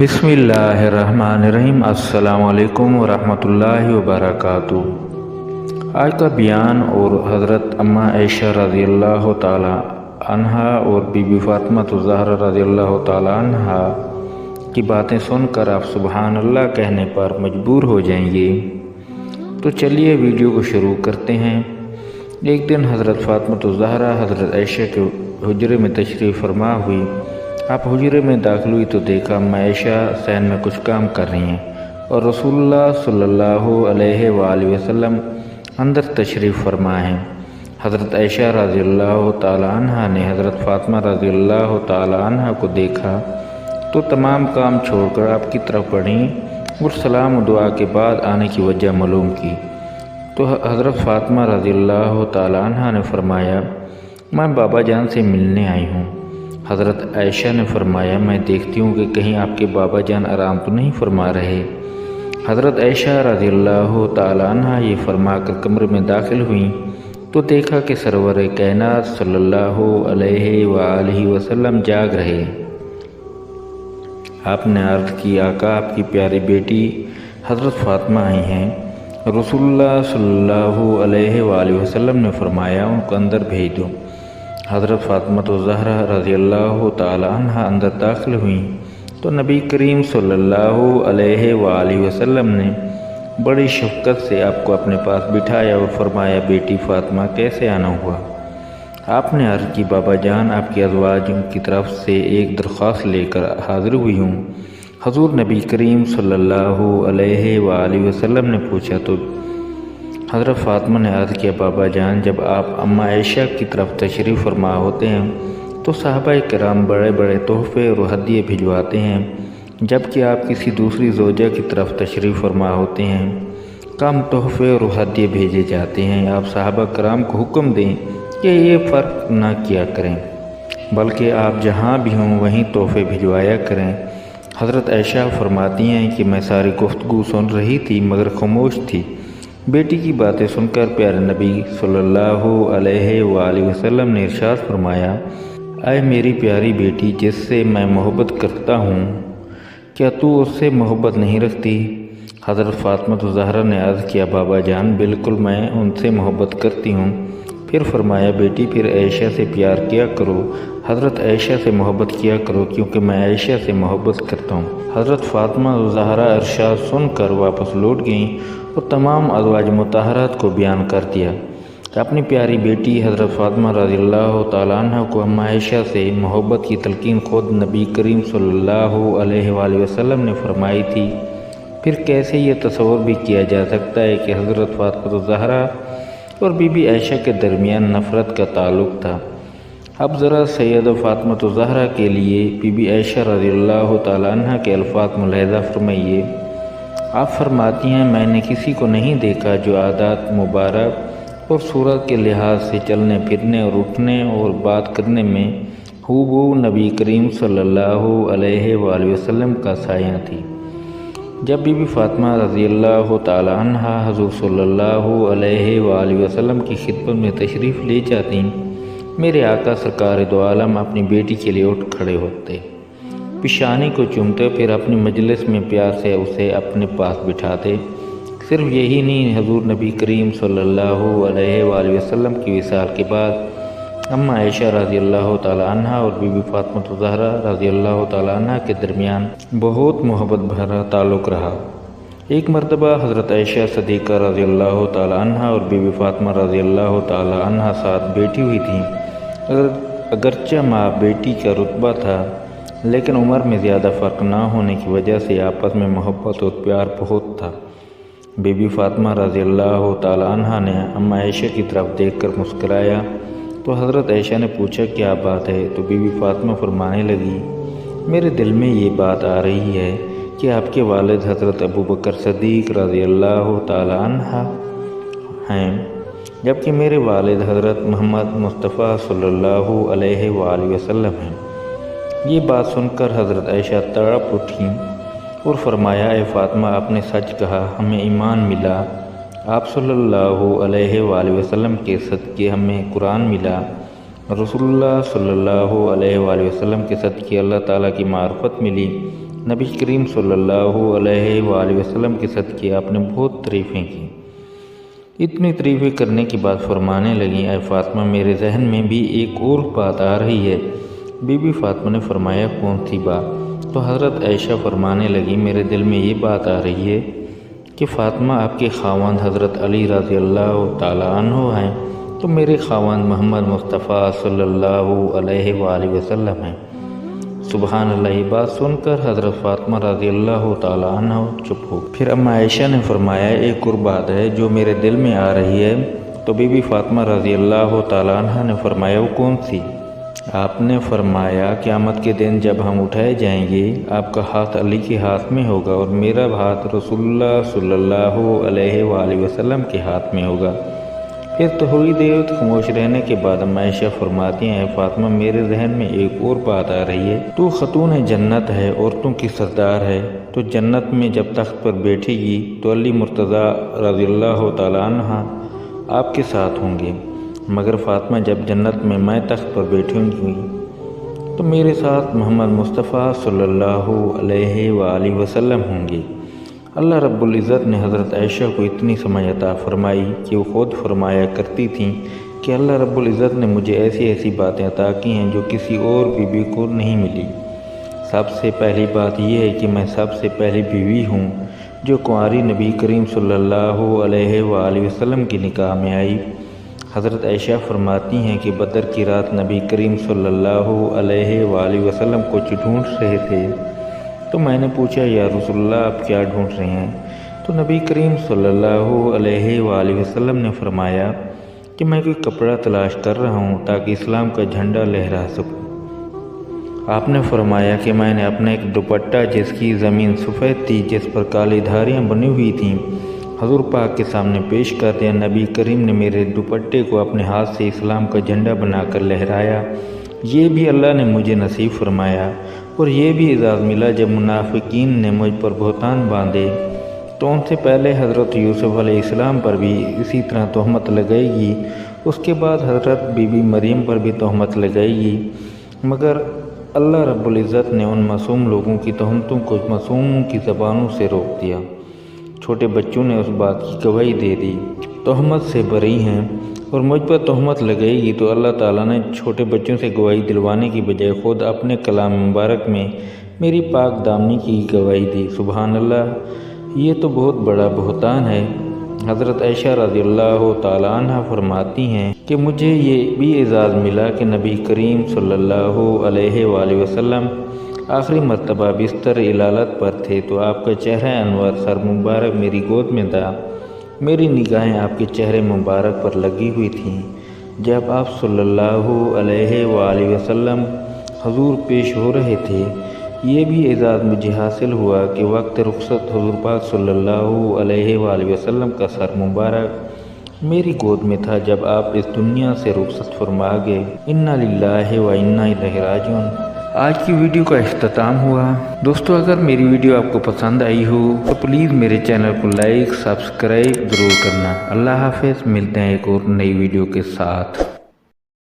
بسم اللہ الرحمن الرحیم۔ السلام علیکم ورحمۃ اللہ وبرکاتہ۔ آج کا بیان اور حضرت اماں عائشہ رضی اللہ تعالی عنہا اور بی بی فاطمہ الزہرا رضی اللہ تعالی عنہا کی باتیں سن کر آپ سبحان اللہ کہنے پر مجبور ہو جائیں گے۔ تو چلیے ویڈیو کو شروع کرتے ہیں۔ ایک دن حضرت فاطمہ الزہرا حضرت عائشہ کے حجرے میں تشریف فرما ہوئی۔ آپ حجرے میں داخل ہوئی تو دیکھا اماں عائشہ صحن میں کچھ کام کر رہی ہیں اور رسول اللہ صلی اللہ علیہ وآلہ وسلم اندر تشریف فرما ہیں۔ حضرت عائشہ رضی اللہ تعالی عنہا نے حضرت فاطمہ رضی اللہ تعالی عنہا کو دیکھا تو تمام کام چھوڑ کر آپ کی طرف بڑھیں اور سلام و دعا کے بعد آنے کی وجہ معلوم کی تو حضرت فاطمہ رضی اللہ تعالی عنہا نے فرمایا، میں بابا جان سے ملنے آئی ہوں۔ حضرت عائشہ نے فرمایا، میں دیکھتی ہوں کہ کہیں آپ کے بابا جان آرام تو نہیں فرما رہے۔ حضرت عائشہ رضی اللہ تعالی عنہا یہ فرما کر کمرے میں داخل ہوئیں تو دیکھا کہ سرور کائنات صلی اللہ علیہ وآلہ وسلم جاگ رہے۔ آپ نے عرض کی، آقا آپ کی پیاری بیٹی حضرت فاطمہ آئی ہیں۔ رسول اللہ صلی اللہ علیہ وآلہ وسلم نے فرمایا، ان کو اندر بھیج دو۔ حضرت فاطمہ الزہرا رضی اللہ تعالی عنہا اندر داخل ہوئیں تو نبی کریم صلی اللہ علیہ وآلہ وسلم نے بڑی شفقت سے آپ کو اپنے پاس بٹھایا اور فرمایا، بیٹی فاطمہ کیسے آنا ہوا؟ آپ نے عرض کی، بابا جان آپ کی ازواجوں کی طرف سے ایک درخواست لے کر حاضر ہوئی ہوں۔ حضور نبی کریم صلی اللہ علیہ وآلہ وسلم نے پوچھا تو حضرت فاطمہ نے عرض کیا، بابا جان جب آپ اماں عائشہ کی طرف تشریف فرما ہوتے ہیں تو صحابہ کرام بڑے بڑے تحفے اور ہدیے بھجواتے ہیں، جبکہ آپ کسی دوسری زوجہ کی طرف تشریف فرما ہوتے ہیں کم تحفے اور ہدیے بھیجے جاتے ہیں۔ آپ صحابہ کرام کو حکم دیں کہ یہ فرق نہ کیا کریں بلکہ آپ جہاں بھی ہوں وہیں تحفے بھجوایا کریں۔ حضرت عائشہ فرماتی ہیں کہ میں ساری گفتگو سن رہی تھی مگر خاموش تھی۔ بیٹی کی باتیں سن کر پیارے نبی صلی اللہ علیہ وآلہ وسلم نے ارشاد فرمایا، اے میری پیاری بیٹی جس سے میں محبت کرتا ہوں، کیا تو اس سے محبت نہیں رکھتی؟ حضرت فاطمہ الزہرا نے عرض کیا، بابا جان بالکل میں ان سے محبت کرتی ہوں۔ پھر فرمایا، بیٹی پھر عائشہ سے پیار کیا کرو، حضرت عائشہ سے محبت کیا کرو کیونکہ میں عائشہ سے محبت کرتا ہوں۔ حضرت فاطمہ الزہرا ارشاد سن کر واپس لوٹ گئیں اور تمام ازواج مطہرات کو بیان کر دیا۔ اپنی پیاری بیٹی حضرت فاطمہ رضی اللہ تعالی عنہ کو اماں عائشہ سے محبت کی تلقین خود نبی کریم صلی اللہ علیہ وآلہ وسلم نے فرمائی تھی۔ پھر کیسے یہ تصور بھی کیا جا سکتا ہے کہ حضرت فاطمہ الزہرا اور بی بی عائشہ کے درمیان نفرت کا تعلق تھا؟ اب ذرا سیدہ فاطمہ الزہرا کے لیے بی بی عائشہ رضی اللہ تعالی عنہ کے الفاظ ملاحظہ فرمائیے۔ آپ فرماتی ہیں، میں نے کسی کو نہیں دیکھا جو عادات مبارک اور صورت کے لحاظ سے چلنے پھرنے اور اٹھنے اور بات کرنے میں ہو نبی کریم صلی اللہ علیہ وآلہ وسلم کا سایہ تھی۔ جب بی بی فاطمہ رضی اللہ تعالی عنہ حضور صلی اللہ علیہ وآلہ وسلم کی خدمت میں تشریف لے جاتی، میرے آقا سرکار دو عالم اپنی بیٹی کے لیے اٹھ کھڑے ہوتے، پیشانی کو چومتے، پھر اپنی مجلس میں پیار سے اسے اپنے پاس بٹھاتے۔ صرف یہی نہیں، حضور نبی کریم صلی اللہ علیہ وآلہ وسلم کی وصال کے بعد اماں عائشہ رضی اللہ تعالی عنہ اور بی بی فاطمہ الزہرا رضی اللہ تعالی عنہ کے درمیان بہت محبت بھرا تعلق رہا۔ ایک مرتبہ حضرت عائشہ صدیقہ رضی اللہ تعالی عنہ اور بی بی فاطمہ رضی اللہ تعالی عنہ ساتھ بیٹھی ہوئی تھیں۔ اگرچہ ماں بیٹی کا رتبہ تھا لیکن عمر میں زیادہ فرق نہ ہونے کی وجہ سے آپس میں محبت اور پیار بہت تھا۔ بی بی فاطمہ رضی اللہ تعالی عنہ نے اماں عائشہ کی طرف دیکھ کر مسکرایا تو حضرت عائشہ نے پوچھا، کیا بات ہے؟ تو بی بی فاطمہ فرمانے لگی، میرے دل میں یہ بات آ رہی ہے کہ آپ کے والد حضرت ابوبکر صدیق رضی اللہ تعالی عنہ ہیں جبکہ میرے والد حضرت محمد مصطفیٰ صلی اللہ علیہ وآلہ وسلم ہیں۔ یہ بات سن کر حضرت عائشہ تڑپ اٹھیں اور فرمایا، اے فاطمہ آپ نے سچ کہا، ہمیں ایمان ملا، آپ صلی اللہ علیہ وآلہ وسلم کے صدقے ہمیں قرآن ملا، رسول اللہ صلی اللہ علیہ وآلہ وسلم کے صدقے اللہ تعالیٰ کی معرفت ملی، نبی کریم صلی اللہ علیہ وآلہ وسلم کے صدقے آپ نے بہت تعریفیں کی۔ اتنی تعریفیں کرنے کے بعد فرمانے لگیں، اے فاطمہ میرے ذہن میں بھی ایک اور بات آ رہی ہے۔ بی بی فاطمہ نے فرمایا کون سی بات؟ تو حضرت عائشہ فرمانے لگی میرے دل میں یہ بات آ رہی ہے کہ فاطمہ آپ کے خاوند حضرت علی رضی اللہ تعالیٰ عنہ ہیں تو میرے خاوند محمد مصطفیٰ صلی اللہ علیہ وآلہ وسلم ہیں۔ سبحان اللہ، یہ بات سن کر حضرت فاطمہ رضی اللہ تعالیٰ عنہ چپ ہو۔ پھر اما عائشہ نے فرمایا ایک اور بات ہے جو میرے دل میں آ رہی ہے۔ تو بی بی فاطمہ رضی اللہ تعالیٰ عنہ نے فرمایا وہ کون سی؟ آپ نے فرمایا قیامت کے دن جب ہم اٹھائے جائیں گے آپ کا ہاتھ علی کے ہاتھ میں ہوگا اور میرا ہاتھ رسول اللہ صلی اللہ علیہ وآلہ وسلم کے ہاتھ میں ہوگا۔ پھر تھوڑی دیر خاموش رہنے کے بعد اما عائشہ فرماتی ہیں فاطمہ میرے ذہن میں ایک اور بات آ رہی ہے، تو خاتون جنت ہے، عورتوں کی سردار ہے، تو جنت میں جب تخت پر بیٹھے گی تو علی مرتضیٰ رضی اللہ تعالیٰ عنہ آپ کے ساتھ ہوں گے، مگر فاطمہ جب جنت میں میں تخت پر بیٹھوں گی تو میرے ساتھ محمد مصطفیٰ صلی اللہ علیہ وآلہ وسلم ہوں گے۔ اللہ رب العزت نے حضرت عائشہ کو اتنی سمجھ عطا فرمائی کہ وہ خود فرمایا کرتی تھیں کہ اللہ رب العزت نے مجھے ایسی ایسی باتیں عطا کی ہیں جو کسی اور بیوی کو نہیں ملی۔ سب سے پہلی بات یہ ہے کہ میں سب سے پہلی بیوی ہوں جو کنواری نبی کریم صلی اللہ علیہ وآلہ وسلم کی نکاح میں آئی۔ حضرت عائشہ فرماتی ہیں کہ بدر کی رات نبی کریم صلی اللہ علیہ وآلہ وسلم کو ڈھونڈ رہے تھے، تو میں نے پوچھا یا رسول اللہ آپ کیا ڈھونڈ رہے ہیں؟ تو نبی کریم صلی اللہ علیہ وآلہ وسلم نے فرمایا کہ میں کوئی کپڑا تلاش کر رہا ہوں تاکہ اسلام کا جھنڈا لہرا سکوں۔ آپ نے فرمایا کہ میں نے اپنا ایک دوپٹہ جس کی زمین سفید تھی جس پر کالی دھاریاں بنی ہوئی تھیں حضور پاک کے سامنے پیش کر دیا۔ نبی کریم نے میرے دوپٹے کو اپنے ہاتھ سے اسلام کا جھنڈا بنا کر لہرایا۔ یہ بھی اللہ نے مجھے نصیب فرمایا، اور یہ بھی اعزاز ملا جب منافقین نے مجھ پر بہتان باندھے تو ان سے پہلے حضرت یوسف علیہ السلام پر بھی اسی طرح تہمت لگائے گی، اس کے بعد حضرت بی بی مریم پر بھی تہمت لگائے گی، مگر اللہ رب العزت نے ان معصوم لوگوں کی تہمتوں کو معصوموں کی زبانوں سے روک دیا۔ چھوٹے بچوں نے اس بات کی گواہی دے دی تہمت سے بری ہیں، اور مجھ پر تہمت لگائے گی تو اللہ تعالیٰ نے چھوٹے بچوں سے گواہی دلوانے کی بجائے خود اپنے کلام مبارک میں میری پاک دامنی کی گواہی دی۔ سبحان اللہ، یہ تو بہت بڑا بہتان ہے۔ حضرت عائشہ رضی اللہ تعالیٰ عنہ فرماتی ہیں کہ مجھے یہ بھی اعزاز ملا کہ نبی کریم صلی اللہ علیہ وآلہ وسلم آخری مرتبہ بستر علالت پر تھے تو آپ کا چہرہ انور سر مبارک میری گود میں تھا، میری نگاہیں آپ کے چہرے مبارک پر لگی ہوئی تھیں۔ جب آپ صلی اللہ علیہ وآلہ وسلم حضور پیش ہو رہے تھے، یہ بھی اعزاز مجھے حاصل ہوا کہ وقت رخصت حضور پاک صلی اللہ علیہ وآلہ وسلم کا سر مبارک میری گود میں تھا جب آپ اس دنیا سے رخصت فرما گئے۔ انا للہ و انا الیہ راجعون۔ آج کی ویڈیو کا اختتام ہوا۔ دوستو اگر میری ویڈیو آپ کو پسند آئی ہو تو پلیز میرے چینل کو لائک سبسکرائب ضرور کرنا۔ اللہ حافظ، ملتے ہیں ایک اور نئی ویڈیو کے ساتھ۔